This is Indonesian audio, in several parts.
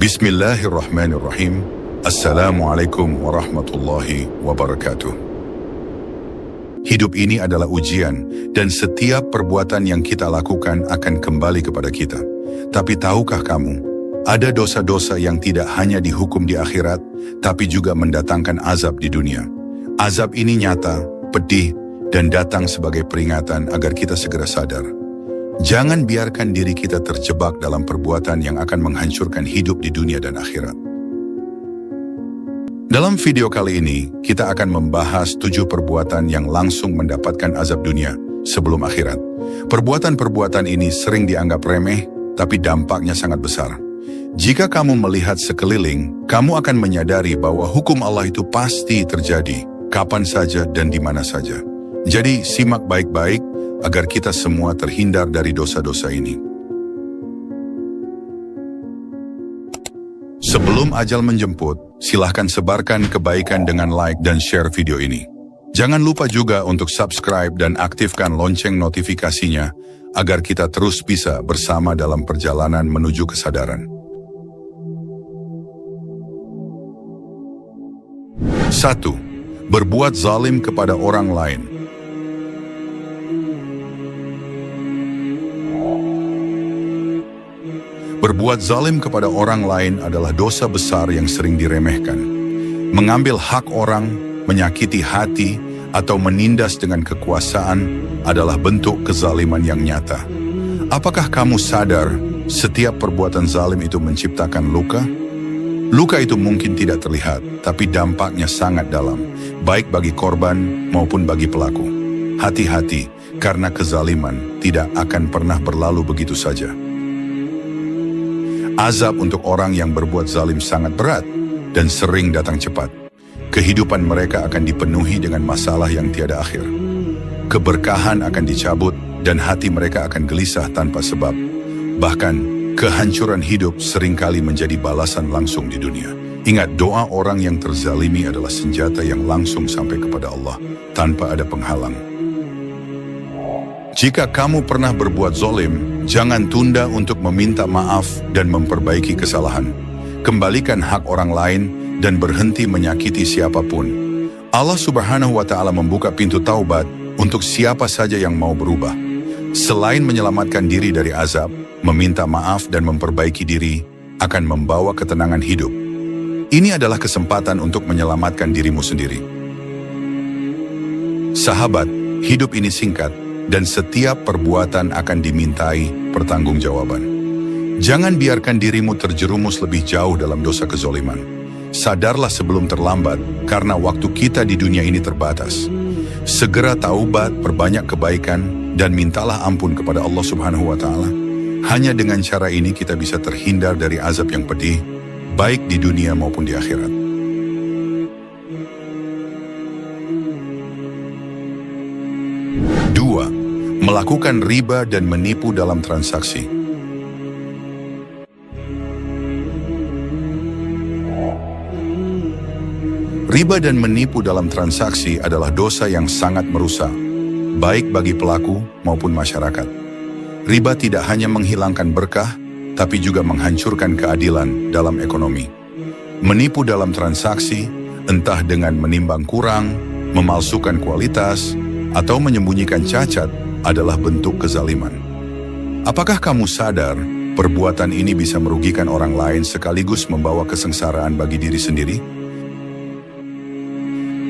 Bismillahirrahmanirrahim. Assalamualaikum warahmatullahi wabarakatuh. Hidup ini adalah ujian, dan setiap perbuatan yang kita lakukan akan kembali kepada kita. Tapi tahukah kamu, ada dosa-dosa yang tidak hanya dihukum di akhirat, tapi juga mendatangkan azab di dunia. Azab ini nyata, pedih, dan datang sebagai peringatan agar kita segera sadar. Jangan biarkan diri kita terjebak dalam perbuatan yang akan menghancurkan hidup di dunia dan akhirat. Dalam video kali ini, kita akan membahas 7 perbuatan yang langsung mendapatkan azab dunia sebelum akhirat. Perbuatan-perbuatan ini sering dianggap remeh, tapi dampaknya sangat besar. Jika kamu melihat sekeliling, kamu akan menyadari bahwa hukum Allah itu pasti terjadi, kapan saja dan di mana saja. Jadi, simak baik-baik agar kita semua terhindar dari dosa-dosa ini. Sebelum ajal menjemput, silahkan sebarkan kebaikan dengan like dan share video ini. Jangan lupa juga untuk subscribe dan aktifkan lonceng notifikasinya agar kita terus bisa bersama dalam perjalanan menuju kesadaran. 1. Berbuat zalim kepada orang lain. Berbuat zalim kepada orang lain adalah dosa besar yang sering diremehkan. Mengambil hak orang, menyakiti hati, atau menindas dengan kekuasaan adalah bentuk kezaliman yang nyata. Apakah kamu sadar setiap perbuatan zalim itu menciptakan luka? Luka itu mungkin tidak terlihat, tapi dampaknya sangat dalam, baik bagi korban maupun bagi pelaku. Hati-hati, karena kezaliman tidak akan pernah berlalu begitu saja. Azab untuk orang yang berbuat zalim sangat berat dan sering datang cepat. Kehidupan mereka akan dipenuhi dengan masalah yang tiada akhir. Keberkahan akan dicabut dan hati mereka akan gelisah tanpa sebab. Bahkan, kehancuran hidup seringkali menjadi balasan langsung di dunia. Ingat, doa orang yang terzalimi adalah senjata yang langsung sampai kepada Allah tanpa ada penghalang. Jika kamu pernah berbuat zalim, jangan tunda untuk meminta maaf dan memperbaiki kesalahan. Kembalikan hak orang lain dan berhenti menyakiti siapapun. Allah Subhanahu wa Ta'ala membuka pintu taubat untuk siapa saja yang mau berubah. Selain menyelamatkan diri dari azab, meminta maaf dan memperbaiki diri akan membawa ketenangan hidup. Ini adalah kesempatan untuk menyelamatkan dirimu sendiri. Sahabat, hidup ini singkat, dan setiap perbuatan akan dimintai pertanggungjawaban. Jangan biarkan dirimu terjerumus lebih jauh dalam dosa kezoliman. Sadarlah sebelum terlambat, karena waktu kita di dunia ini terbatas. Segera taubat, perbanyak kebaikan, dan mintalah ampun kepada Allah Subhanahu wa Ta'ala. Hanya dengan cara ini kita bisa terhindar dari azab yang pedih, baik di dunia maupun di akhirat. 2. Melakukan riba dan menipu dalam transaksi. Riba dan menipu dalam transaksi adalah dosa yang sangat merusak, baik bagi pelaku maupun masyarakat. Riba tidak hanya menghilangkan berkah, tapi juga menghancurkan keadilan dalam ekonomi. Menipu dalam transaksi, entah dengan menimbang kurang, memalsukan kualitas, atau menyembunyikan cacat, adalah bentuk kezaliman. Apakah kamu sadar perbuatan ini bisa merugikan orang lain sekaligus membawa kesengsaraan bagi diri sendiri?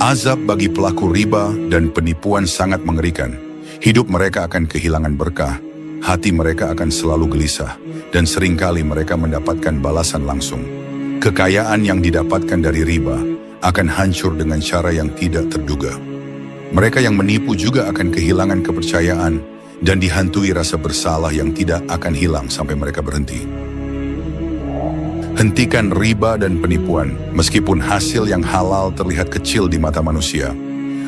Azab bagi pelaku riba dan penipuan sangat mengerikan. Hidup mereka akan kehilangan berkah, hati mereka akan selalu gelisah, dan seringkali mereka mendapatkan balasan langsung. Kekayaan yang didapatkan dari riba akan hancur dengan cara yang tidak terduga. Mereka yang menipu juga akan kehilangan kepercayaan dan dihantui rasa bersalah yang tidak akan hilang sampai mereka berhenti. Hentikan riba dan penipuan, meskipun hasil yang halal terlihat kecil di mata manusia.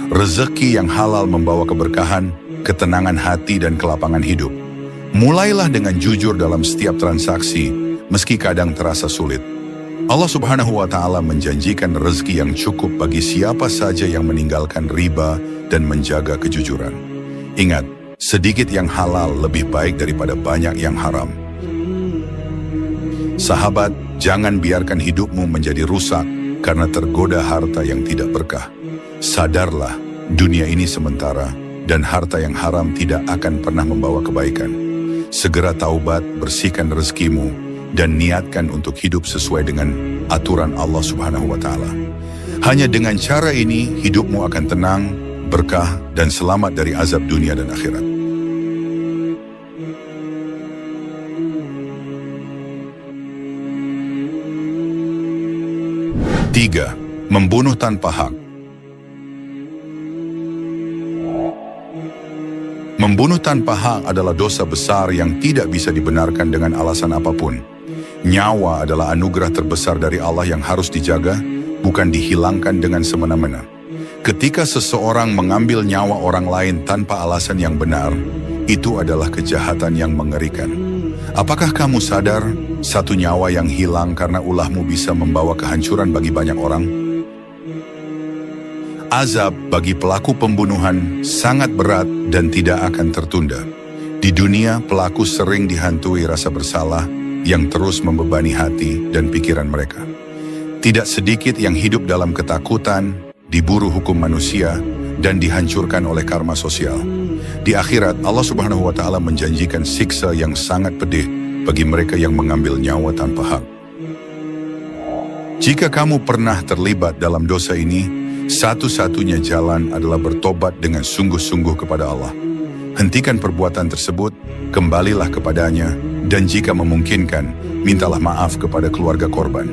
Rezeki yang halal membawa keberkahan, ketenangan hati dan kelapangan hidup. Mulailah dengan jujur dalam setiap transaksi, meski kadang terasa sulit. Allah Subhanahu wa Ta'ala menjanjikan rezeki yang cukup bagi siapa saja yang meninggalkan riba dan menjaga kejujuran. Ingat, sedikit yang halal lebih baik daripada banyak yang haram. Sahabat, Jangan biarkan hidupmu menjadi rusak karena tergoda harta yang tidak berkah. Sadarlah, dunia ini sementara dan harta yang haram tidak akan pernah membawa kebaikan. Segera taubat, bersihkan rezekimu, dan niatkan untuk hidup sesuai dengan aturan Allah Subhanahu wa Ta'ala. Hanya dengan cara ini, hidupmu akan tenang, berkah, dan selamat dari azab dunia dan akhirat. 3. Membunuh tanpa hak. Membunuh tanpa hak adalah dosa besar yang tidak bisa dibenarkan dengan alasan apapun. Nyawa adalah anugerah terbesar dari Allah yang harus dijaga, bukan dihilangkan dengan semena-mena. Ketika seseorang mengambil nyawa orang lain tanpa alasan yang benar, itu adalah kejahatan yang mengerikan. Apakah kamu sadar, satu nyawa yang hilang karena ulahmu bisa membawa kehancuran bagi banyak orang? Azab bagi pelaku pembunuhan sangat berat dan tidak akan tertunda. Di dunia, pelaku sering dihantui rasa bersalah yang terus membebani hati dan pikiran mereka. Tidak sedikit yang hidup dalam ketakutan, diburu hukum manusia, dan dihancurkan oleh karma sosial. Di akhirat, Allah Subhanahu wa Ta'ala menjanjikan siksa yang sangat pedih bagi mereka yang mengambil nyawa tanpa hak. Jika kamu pernah terlibat dalam dosa ini, satu-satunya jalan adalah bertobat dengan sungguh-sungguh kepada Allah. Hentikan perbuatan tersebut, kembalilah kepadanya, dan jika memungkinkan, mintalah maaf kepada keluarga korban.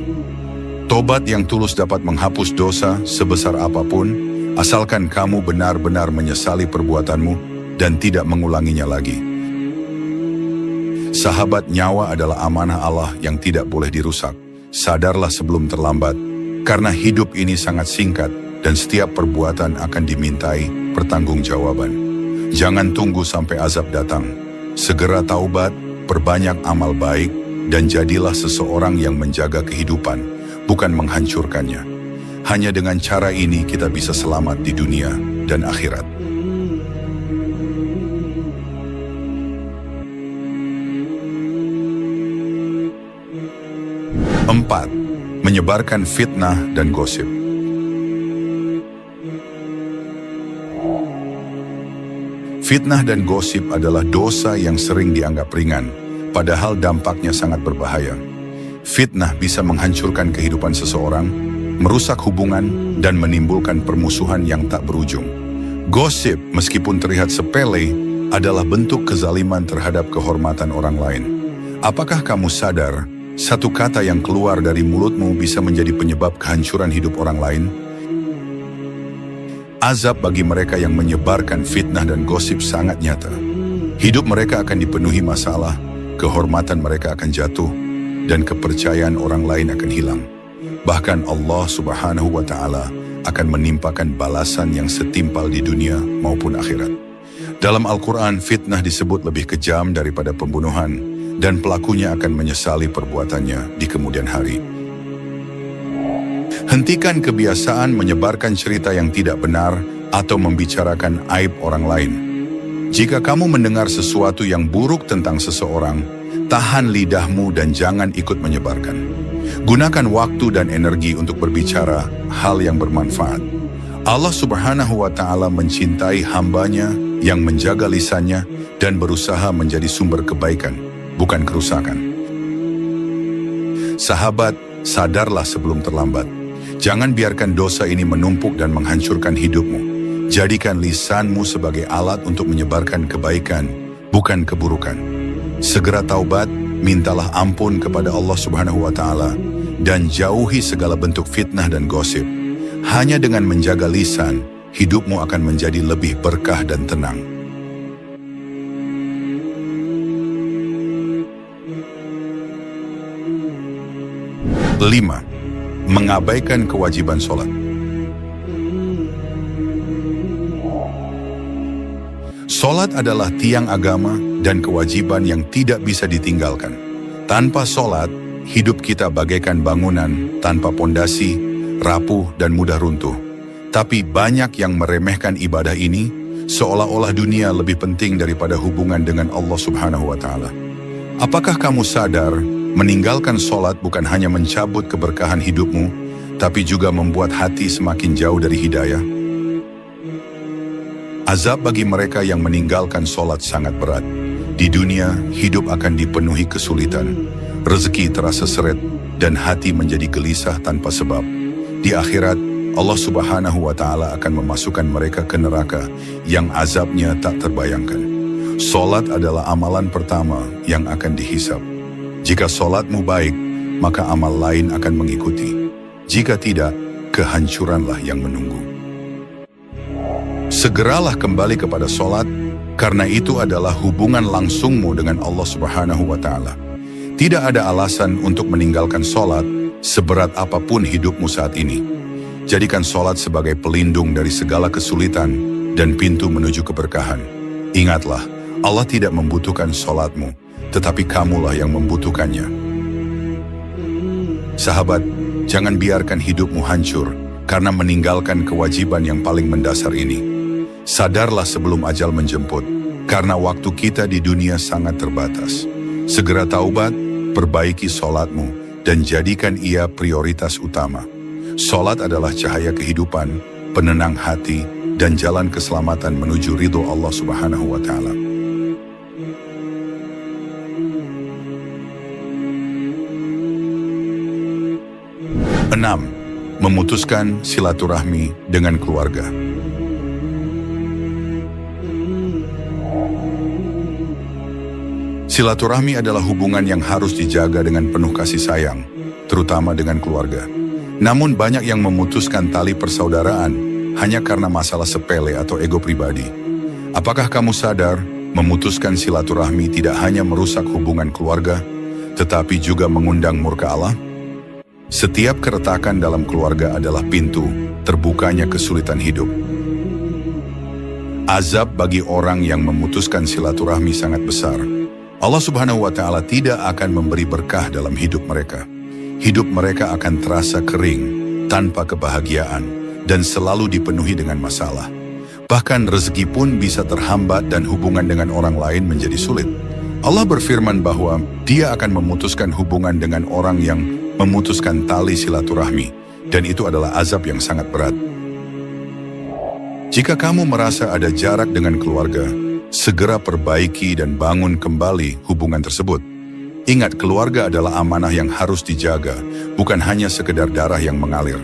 Tobat yang tulus dapat menghapus dosa sebesar apapun, asalkan kamu benar-benar menyesali perbuatanmu dan tidak mengulanginya lagi. Sahabat, nyawa adalah amanah Allah yang tidak boleh dirusak. Sadarlah sebelum terlambat, karena hidup ini sangat singkat dan setiap perbuatan akan dimintai pertanggungjawaban. Jangan tunggu sampai azab datang. Segera taubat, perbanyak amal baik, dan jadilah seseorang yang menjaga kehidupan, bukan menghancurkannya. Hanya dengan cara ini kita bisa selamat di dunia dan akhirat. 4. Menyebarkan fitnah dan gosip. Fitnah dan gosip adalah dosa yang sering dianggap ringan, padahal dampaknya sangat berbahaya. Fitnah bisa menghancurkan kehidupan seseorang, merusak hubungan, dan menimbulkan permusuhan yang tak berujung. Gosip, meskipun terlihat sepele, adalah bentuk kezaliman terhadap kehormatan orang lain. Apakah kamu sadar, satu kata yang keluar dari mulutmu bisa menjadi penyebab kehancuran hidup orang lain? Azab bagi mereka yang menyebarkan fitnah dan gosip sangat nyata. Hidup mereka akan dipenuhi masalah, kehormatan mereka akan jatuh, dan kepercayaan orang lain akan hilang. Bahkan Allah Subhanahu wa Ta'ala akan menimpakan balasan yang setimpal di dunia maupun akhirat. Dalam Al-Quran, fitnah disebut lebih kejam daripada pembunuhan, dan pelakunya akan menyesali perbuatannya di kemudian hari. Hentikan kebiasaan menyebarkan cerita yang tidak benar atau membicarakan aib orang lain. Jika kamu mendengar sesuatu yang buruk tentang seseorang, tahan lidahmu dan jangan ikut menyebarkan. Gunakan waktu dan energi untuk berbicara hal yang bermanfaat. Allah Subhanahu wa Ta'ala mencintai hambanya yang menjaga lisannya dan berusaha menjadi sumber kebaikan, bukan kerusakan. Sahabat, sadarlah sebelum terlambat. Jangan biarkan dosa ini menumpuk dan menghancurkan hidupmu. Jadikan lisanmu sebagai alat untuk menyebarkan kebaikan, bukan keburukan. Segera taubat, mintalah ampun kepada Allah Subhanahu wa Ta'ala, dan jauhi segala bentuk fitnah dan gosip. Hanya dengan menjaga lisan, hidupmu akan menjadi lebih berkah dan tenang. 5. Mengabaikan kewajiban sholat. Sholat adalah tiang agama dan kewajiban yang tidak bisa ditinggalkan. Tanpa sholat, hidup kita bagaikan bangunan tanpa pondasi, rapuh dan mudah runtuh. Tapi banyak yang meremehkan ibadah ini, seolah-olah dunia lebih penting daripada hubungan dengan Allah Subhanahu wa Ta'ala. Apakah kamu sadar meninggalkan sholat bukan hanya mencabut keberkahan hidupmu, tapi juga membuat hati semakin jauh dari hidayah. Azab bagi mereka yang meninggalkan sholat sangat berat. Di dunia, hidup akan dipenuhi kesulitan, rezeki terasa seret, dan hati menjadi gelisah tanpa sebab. Di akhirat, Allah Subhanahu wa Ta'ala akan memasukkan mereka ke neraka yang azabnya tak terbayangkan. Sholat adalah amalan pertama yang akan dihisab. Jika sholatmu baik, maka amal lain akan mengikuti. Jika tidak, kehancuranlah yang menunggu. Segeralah kembali kepada sholat, karena itu adalah hubungan langsungmu dengan Allah Subhanahu wa Ta'ala. Tidak ada alasan untuk meninggalkan sholat seberat apapun hidupmu saat ini. Jadikan sholat sebagai pelindung dari segala kesulitan dan pintu menuju keberkahan. Ingatlah, Allah tidak membutuhkan sholatmu, tetapi kamulah yang membutuhkannya. Sahabat, jangan biarkan hidupmu hancur karena meninggalkan kewajiban yang paling mendasar ini. Sadarlah sebelum ajal menjemput, karena waktu kita di dunia sangat terbatas. Segera taubat, perbaiki sholatmu, dan jadikan ia prioritas utama. Sholat adalah cahaya kehidupan, penenang hati, dan jalan keselamatan menuju ridho Allah Subhanahu wa Ta'ala. Enam, memutuskan silaturahmi dengan keluarga. Silaturahmi adalah hubungan yang harus dijaga dengan penuh kasih sayang, terutama dengan keluarga. Namun banyak yang memutuskan tali persaudaraan hanya karena masalah sepele atau ego pribadi. Apakah kamu sadar, memutuskan silaturahmi tidak hanya merusak hubungan keluarga, tetapi juga mengundang murka Allah? Setiap keretakan dalam keluarga adalah pintu terbukanya kesulitan hidup. Azab bagi orang yang memutuskan silaturahmi sangat besar. Allah Subhanahu wa Ta'ala tidak akan memberi berkah dalam hidup mereka. Hidup mereka akan terasa kering, tanpa kebahagiaan, dan selalu dipenuhi dengan masalah. Bahkan rezeki pun bisa terhambat dan hubungan dengan orang lain menjadi sulit. Allah berfirman bahwa Dia akan memutuskan hubungan dengan orang yang memutuskan tali silaturahmi, dan itu adalah azab yang sangat berat. Jika kamu merasa ada jarak dengan keluarga, segera perbaiki dan bangun kembali hubungan tersebut. Ingat, keluarga adalah amanah yang harus dijaga, bukan hanya sekedar darah yang mengalir.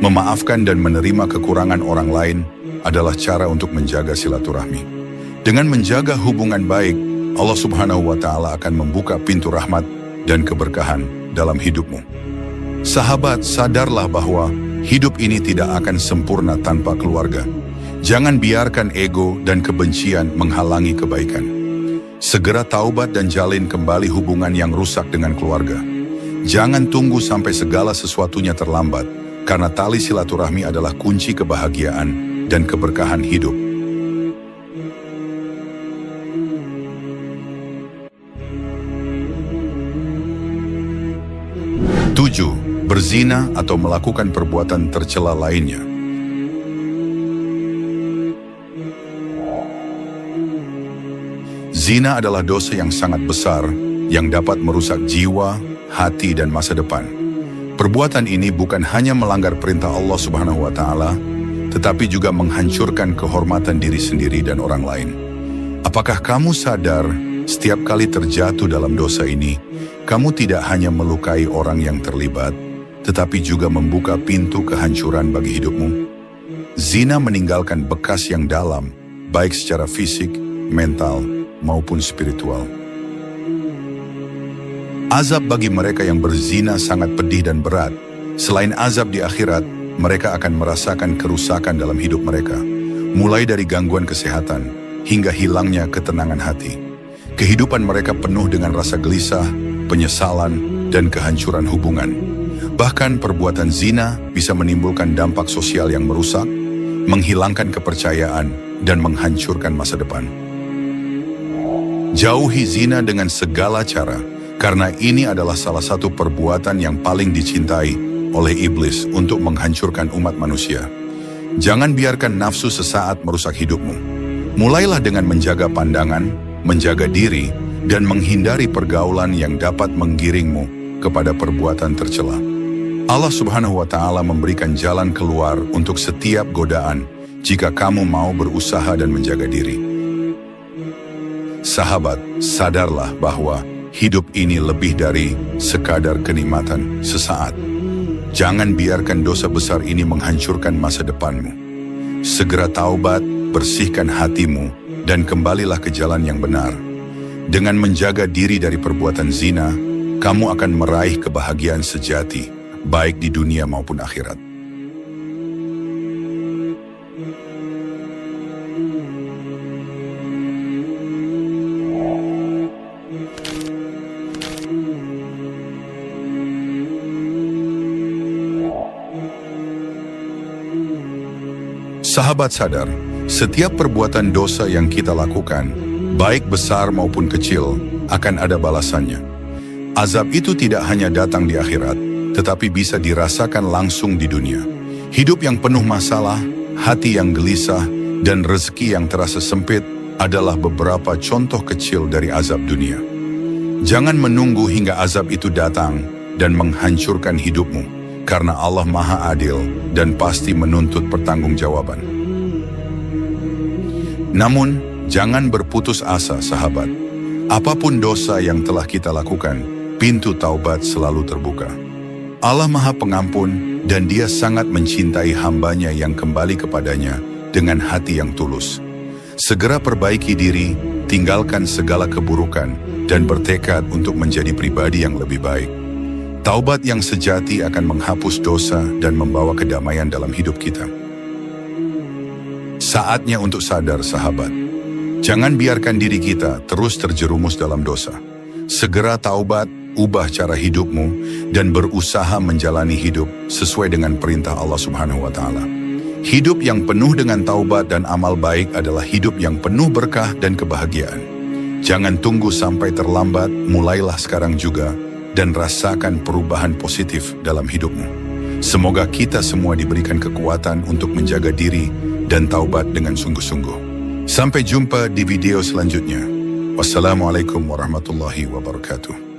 Memaafkan dan menerima kekurangan orang lain adalah cara untuk menjaga silaturahmi. Dengan menjaga hubungan baik, Allah Subhanahu wa Ta'ala akan membuka pintu rahmat dan keberkahan dalam hidupmu. Sahabat, sadarlah bahwa hidup ini tidak akan sempurna tanpa keluarga. Jangan biarkan ego dan kebencian menghalangi kebaikan. Segera taubat dan jalin kembali hubungan yang rusak dengan keluarga. Jangan tunggu sampai segala sesuatunya terlambat, karena tali silaturahmi adalah kunci kebahagiaan dan keberkahan hidup. 7. Berzina atau melakukan perbuatan tercela lainnya. Zina adalah dosa yang sangat besar yang dapat merusak jiwa, hati, dan masa depan. Perbuatan ini bukan hanya melanggar perintah Allah Subhanahu wa Ta'ala, tetapi juga menghancurkan kehormatan diri sendiri dan orang lain. Apakah kamu sadar, setiap kali terjatuh dalam dosa ini, kamu tidak hanya melukai orang yang terlibat, tetapi juga membuka pintu kehancuran bagi hidupmu? Zina meninggalkan bekas yang dalam, baik secara fisik, mental, maupun spiritual. Azab bagi mereka yang berzina sangat pedih dan berat. Selain azab di akhirat, mereka akan merasakan kerusakan dalam hidup mereka, mulai dari gangguan kesehatan hingga hilangnya ketenangan hati. Kehidupan mereka penuh dengan rasa gelisah, penyesalan, dan kehancuran hubungan. Bahkan perbuatan zina bisa menimbulkan dampak sosial yang merusak, menghilangkan kepercayaan, dan menghancurkan masa depan. Jauhi zina dengan segala cara, karena ini adalah salah satu perbuatan yang paling dicintai oleh iblis untuk menghancurkan umat manusia. Jangan biarkan nafsu sesaat merusak hidupmu. Mulailah dengan menjaga pandangan, menjaga diri, dan menghindari pergaulan yang dapat menggiringmu kepada perbuatan tercela. Allah Subhanahu wa Ta'ala memberikan jalan keluar untuk setiap godaan jika kamu mau berusaha dan menjaga diri. Sahabat, sadarlah bahwa hidup ini lebih dari sekadar kenikmatan sesaat. Jangan biarkan dosa besar ini menghancurkan masa depanmu. Segera taubat, bersihkan hatimu, dan kembalilah ke jalan yang benar. Dengan menjaga diri dari perbuatan zina, kamu akan meraih kebahagiaan sejati, baik di dunia maupun akhirat. Sahabat sadar, setiap perbuatan dosa yang kita lakukan, baik besar maupun kecil, akan ada balasannya. Azab itu tidak hanya datang di akhirat, tetapi bisa dirasakan langsung di dunia. Hidup yang penuh masalah, hati yang gelisah, dan rezeki yang terasa sempit adalah beberapa contoh kecil dari azab dunia. Jangan menunggu hingga azab itu datang dan menghancurkan hidupmu, karena Allah Maha Adil dan pasti menuntut pertanggungjawaban. Namun, jangan berputus asa, sahabat. Apapun dosa yang telah kita lakukan, pintu taubat selalu terbuka. Allah Maha Pengampun dan Dia sangat mencintai hambanya yang kembali kepadanya dengan hati yang tulus. Segera perbaiki diri, tinggalkan segala keburukan, dan bertekad untuk menjadi pribadi yang lebih baik. Taubat yang sejati akan menghapus dosa dan membawa kedamaian dalam hidup kita. Saatnya untuk sadar, sahabat. Jangan biarkan diri kita terus terjerumus dalam dosa. Segera taubat, ubah cara hidupmu, dan berusaha menjalani hidup sesuai dengan perintah Allah Subhanahu wa Ta'ala. Hidup yang penuh dengan taubat dan amal baik adalah hidup yang penuh berkah dan kebahagiaan. Jangan tunggu sampai terlambat, mulailah sekarang juga, dan rasakan perubahan positif dalam hidupmu. Semoga kita semua diberikan kekuatan untuk menjaga diri dan taubat dengan sungguh-sungguh. Sampai jumpa di video selanjutnya. Wassalamualaikum warahmatullahi wabarakatuh.